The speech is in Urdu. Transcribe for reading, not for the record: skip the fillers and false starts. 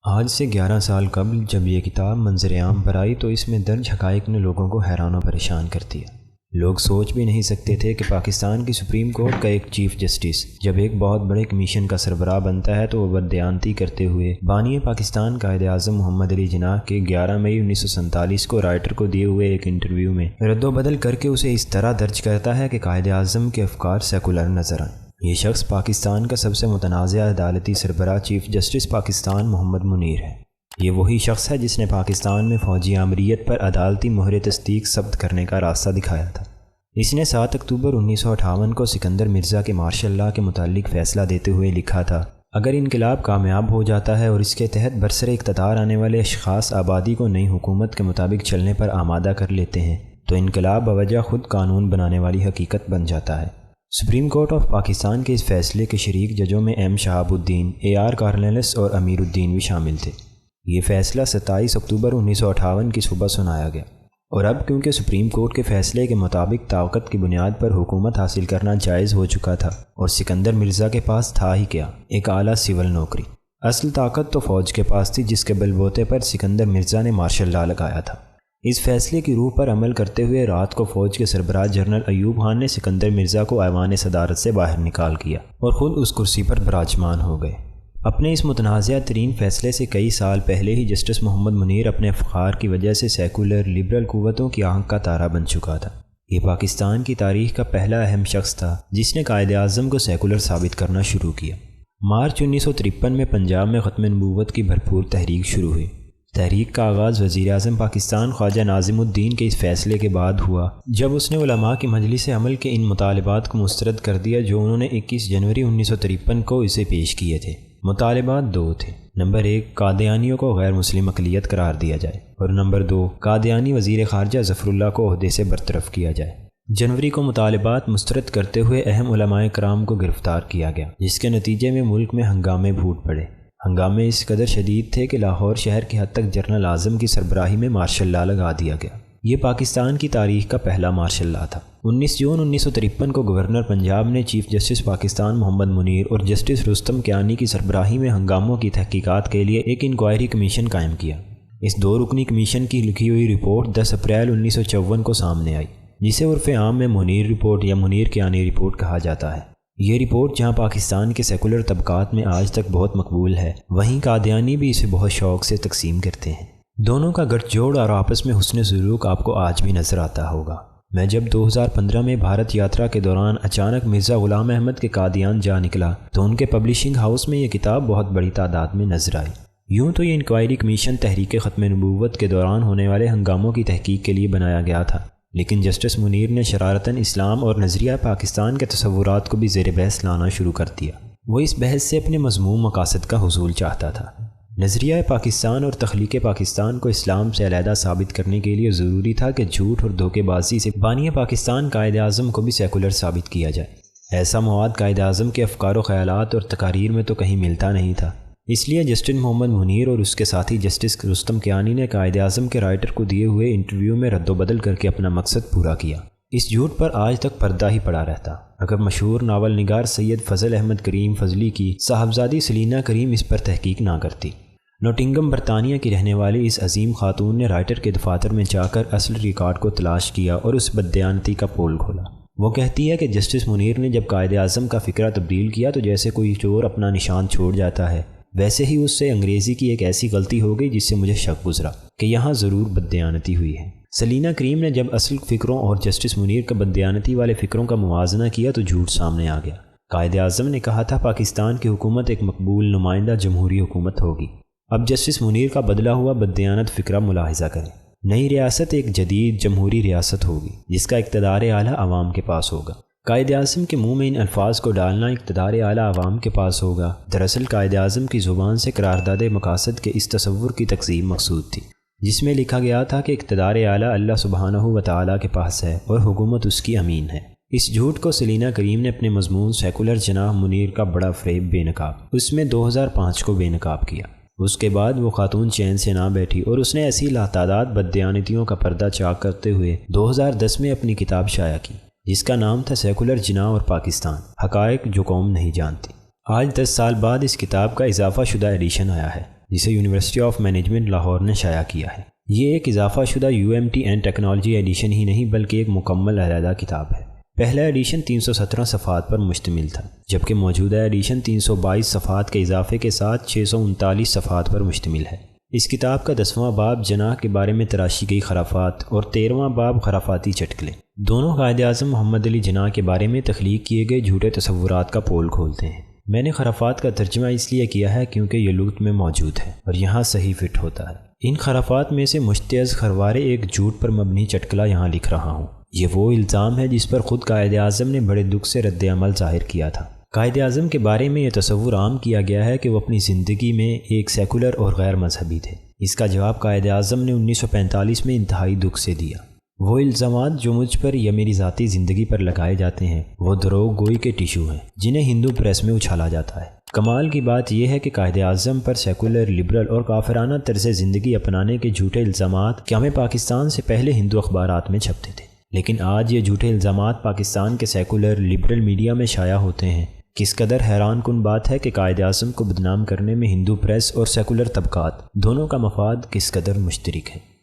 آج سے 11 سال قبل جب یہ کتاب منظر عام پر آئی تو اس میں درج حقائق نے لوگوں کو حیران و پریشان کر دیا۔ لوگ سوچ بھی نہیں سکتے تھے کہ پاکستان کی سپریم کورٹ کا ایک چیف جسٹس جب ایک بہت بڑے کمیشن کا سربراہ بنتا ہے تو وہ بددیانتی کرتے ہوئے بانی پاکستان قائد اعظم محمد علی جناح کے 11 مئی 1947 کو رائٹر کو دیے ہوئے ایک انٹرویو میں رد و بدل کر کے اسے اس طرح درج کرتا ہے کہ قائد اعظم کے افکار سیکولر نظر آئیں۔ یہ شخص پاکستان کا سب سے متنازع عدالتی سربراہ چیف جسٹس پاکستان محمد منیر ہے۔ یہ وہی شخص ہے جس نے پاکستان میں فوجی آمریت پر عدالتی مہر تصدیق ثبت کرنے کا راستہ دکھایا تھا۔ اس نے 7 اکتوبر 1958 کو سکندر مرزا کے مارشل لاء کے متعلق فیصلہ دیتے ہوئے لکھا تھا، اگر انقلاب کامیاب ہو جاتا ہے اور اس کے تحت برسر اقتدار آنے والے اشخاص آبادی کو نئی حکومت کے مطابق چلنے پر آمادہ کر لیتے ہیں تو انقلاب بوجہ خود قانون بنانے والی حقیقت بن جاتا ہے۔ سپریم کورٹ آف پاکستان کے اس فیصلے کے شریک ججوں میں M Shahab Uddin, a are کارنلس اور امیر الدین بھی شامل تھے۔ یہ فیصلہ 27 اکتوبر 1958 کی صبح سنایا گیا، اور اب کیونکہ سپریم کورٹ کے فیصلے کے مطابق طاقت کی بنیاد پر حکومت حاصل کرنا جائز ہو چکا تھا اور سکندر مرزا کے پاس تھا ہی کیا، ایک اعلیٰ سول نوکری۔ اصل طاقت تو فوج کے پاس تھی جس کے بل بوتے پر سکندر مرزا نے مارشل لاء لگایا تھا۔ اس فیصلے کی روح پر عمل کرتے ہوئے رات کو فوج کے سربراہ جنرل ایوب خان نے سکندر مرزا کو ایوان صدارت سے باہر نکال کیا اور خود اس کرسی پر براجمان ہو گئے۔ اپنے اس متنازع ترین فیصلے سے کئی سال پہلے ہی جسٹس محمد منیر اپنے افخار کی وجہ سے سیکولر لبرل قوتوں کی آنکھ کا تارا بن چکا تھا۔ یہ پاکستان کی تاریخ کا پہلا اہم شخص تھا جس نے قائد اعظم کو سیکولر ثابت کرنا شروع کیا۔ مارچ 1953 میں پنجاب میں ختم نبوت کی بھرپور تحریک شروع ہوئی۔ تحریک کا آغاز وزیر اعظم پاکستان خواجہ ناظم الدین کے اس فیصلے کے بعد ہوا جب اس نے علماء کی مجلس عمل کے ان مطالبات کو مسترد کر دیا جو انہوں نے 21 جنوری 1953 کو اسے پیش کیے تھے۔ مطالبات 2 تھے۔ نمبر 1، قادیانیوں کو غیر مسلم اقلیت قرار دیا جائے، اور نمبر 2، قادیانی وزیر خارجہ ظفر اللہ کو عہدے سے برطرف کیا جائے۔ جنوری کو مطالبات مسترد کرتے ہوئے اہم علماء کرام کو گرفتار کیا گیا، جس کے نتیجے میں ملک میں ہنگامے پھوٹ پڑے۔ ہنگامے اس قدر شدید تھے کہ لاہور شہر کی حد تک جنرل اعظم کی سربراہی میں مارشل لاء لگا دیا گیا۔ یہ پاکستان کی تاریخ کا پہلا مارشل لاء تھا۔ 19 جون 1953 کو گورنر پنجاب نے چیف جسٹس پاکستان محمد منیر اور جسٹس رستم کیانی کی سربراہی میں ہنگاموں کی تحقیقات کے لیے ایک انکوائری کمیشن قائم کیا۔ اس 2 رکنی کمیشن کی لکھی ہوئی رپورٹ 10 اپریل 1954 کو سامنے آئی، جسے عرف عام میں منیر رپورٹ یا منیر کیانی رپورٹ کہا جاتا ہے۔ یہ رپورٹ جہاں پاکستان کے سیکولر طبقات میں آج تک بہت مقبول ہے، وہیں قادیانی بھی اسے بہت شوق سے تقسیم کرتے ہیں۔ دونوں کا گٹھ جوڑ اور آپس میں حسن سلوک آپ کو آج بھی نظر آتا ہوگا۔ میں جب 2015 میں بھارت یاترا کے دوران اچانک مرزا غلام احمد کے قادیان جا نکلا تو ان کے پبلشنگ ہاؤس میں یہ کتاب بہت بڑی تعداد میں نظر آئی۔ یوں تو یہ انکوائری کمیشن تحریک ختم نبوت کے دوران ہونے والے ہنگاموں کی تحقیق کے لیے بنایا گیا تھا، لیکن جسٹس منیر نے شرارتاً اسلام اور نظریہ پاکستان کے تصورات کو بھی زیر بحث لانا شروع کر دیا۔ وہ اس بحث سے اپنے مذموم مقاصد کا حصول چاہتا تھا۔ نظریہ پاکستان اور تخلیق پاکستان کو اسلام سے علیحدہ ثابت کرنے کے لیے ضروری تھا کہ جھوٹ اور دھوکے بازی سے بانی پاکستان قائد اعظم کو بھی سیکولر ثابت کیا جائے۔ ایسا مواد قائد اعظم کے افکار و خیالات اور تقاریر میں تو کہیں ملتا نہیں تھا، اس لیے جسٹس محمد منیر اور اس کے ساتھی جسٹس رستم کیانی نے قائد اعظم کے رائٹر کو دیے ہوئے انٹرویو میں رد و بدل کر کے اپنا مقصد پورا کیا۔ اس جھوٹ پر آج تک پردہ ہی پڑا رہتا۔ اگر مشہور ناول نگار سید فضل احمد کریم فضلی کی صاحبزادی سلینا کریم اس پر تحقیق نہ کرتی۔ نوٹنگم برطانیہ کی رہنے والی اس عظیم خاتون نے رائٹر کے دفاتر میں جا کر اصل ریکارڈ کو تلاش کیا اور اس بددیانتی کا پول کھولا۔ وہ کہتی ہے کہ جسٹس منیر نے جب قائد اعظم کا فکرہ تبدیل کیا تو جیسے کوئی چور اپنا نشان چھوڑ جاتا ہے، ویسے ہی اس سے انگریزی کی ایک ایسی غلطی ہو گئی جس سے مجھے شک گزرا کہ یہاں ضرور بددیانتی ہوئی ہے۔ سلینا کریم نے جب اصل فکروں اور جسٹس منیر کا بددیانتی والے فکروں کا موازنہ کیا تو جھوٹ سامنے آ گیا۔ قائد اعظم نے کہا تھا پاکستان کی حکومت ایک مقبول نمائندہ جمہوری حکومت ہوگی۔ اب جسٹس منیر کا بدلا ہوا بددیانت فکرہ ملاحظہ کریں۔ نئی ریاست ایک جدید جمہوری ریاست ہوگی جس کا اقتدار اعلیٰ عوام کے پاس ہوگا۔ قائد اعظم کے منہ میں ان الفاظ کو ڈالنا اقتدار اعلیٰ عوام کے پاس ہوگا دراصل قائد اعظم کی زبان سے قرارداد مقاصد کے اس تصور کی تقسیم مقصود تھی، جس میں لکھا گیا تھا کہ اقتدار اعلیٰ اللہ سبحانہ و تعالیٰ کے پاس ہے اور حکومت اس کی امین ہے۔ اس جھوٹ کو سلینا کریم نے اپنے مضمون سیکولر جناح منیر کا بڑا فریب بے نقاب اس میں 2005 کو بے نقاب کیا۔ اس کے بعد وہ خاتون چین سے نہ بیٹھی اور اس نے ایسی لاتعداد بددیانتیوں کا پردہ چاک کرتے ہوئے 2010 میں اپنی کتاب شائع کی جس کا نام تھا سیکولر جناح اور پاکستان، حقائق جو قوم نہیں جانتی۔ آج 10 سال بعد اس کتاب کا اضافہ شدہ ایڈیشن آیا ہے۔ جسے یونیورسٹی آف مینجمنٹ لاہور نے شائع کیا ہے۔ یہ ایک اضافہ شدہ UMT اینڈ ٹیکنالوجی ایڈیشن ہی نہیں بلکہ ایک مکمل علیحدہ کتاب ہے۔ پہلا ایڈیشن 317 صفحات پر مشتمل تھا، جبکہ موجودہ ایڈیشن 322 صفحات کے اضافے کے ساتھ 639 صفحات پر مشتمل ہے۔ اس کتاب کا 10واں باب جناح کے بارے میں تراشی گئی خرافات اور 13واں باب خرافاتی چٹکلے دونوں قائد اعظم محمد علی جناح کے بارے میں تخلیق کیے گئے جھوٹے تصورات کا پول کھولتے ہیں۔ میں نے خرافات کا ترجمہ اس لیے کیا ہے کیونکہ یہ لغت میں موجود ہے اور یہاں صحیح فٹ ہوتا ہے۔ ان خرافات میں سے مشتعز خروارے ایک جھوٹ پر مبنی چٹکلا یہاں لکھ رہا ہوں۔ یہ وہ الزام ہے جس پر خود قائد اعظم نے بڑے دکھ سے رد عمل ظاہر کیا تھا۔ قائد اعظم کے بارے میں یہ تصور عام کیا گیا ہے کہ وہ اپنی زندگی میں ایک سیکولر اور غیر مذہبی تھے۔ اس کا جواب قائد اعظم نے 1945 میں انتہائی دکھ سے دیا۔ وہ الزامات جو مجھ پر یا میری ذاتی زندگی پر لگائے جاتے ہیں وہ دروغ گوئی کے ٹیشو ہیں جنہیں ہندو پریس میں اچھالا جاتا ہے۔ کمال کی بات یہ ہے کہ قائد اعظم پر سیکولر، لبرل اور کافرانہ طرز زندگی اپنانے کے جھوٹے الزامات قیام پاکستان سے پہلے ہندو اخبارات میں چھپتے تھے، لیکن آج یہ جھوٹے الزامات پاکستان کے سیکولر، لبرل میڈیا میں شائع ہوتے ہیں۔ کس قدر حیران کن بات ہے کہ قائد اعظم کو بدنام کرنے میں ہندو پریس اور سیکولر طبقات دونوں کا مفاد کس قدر مشترک ہے۔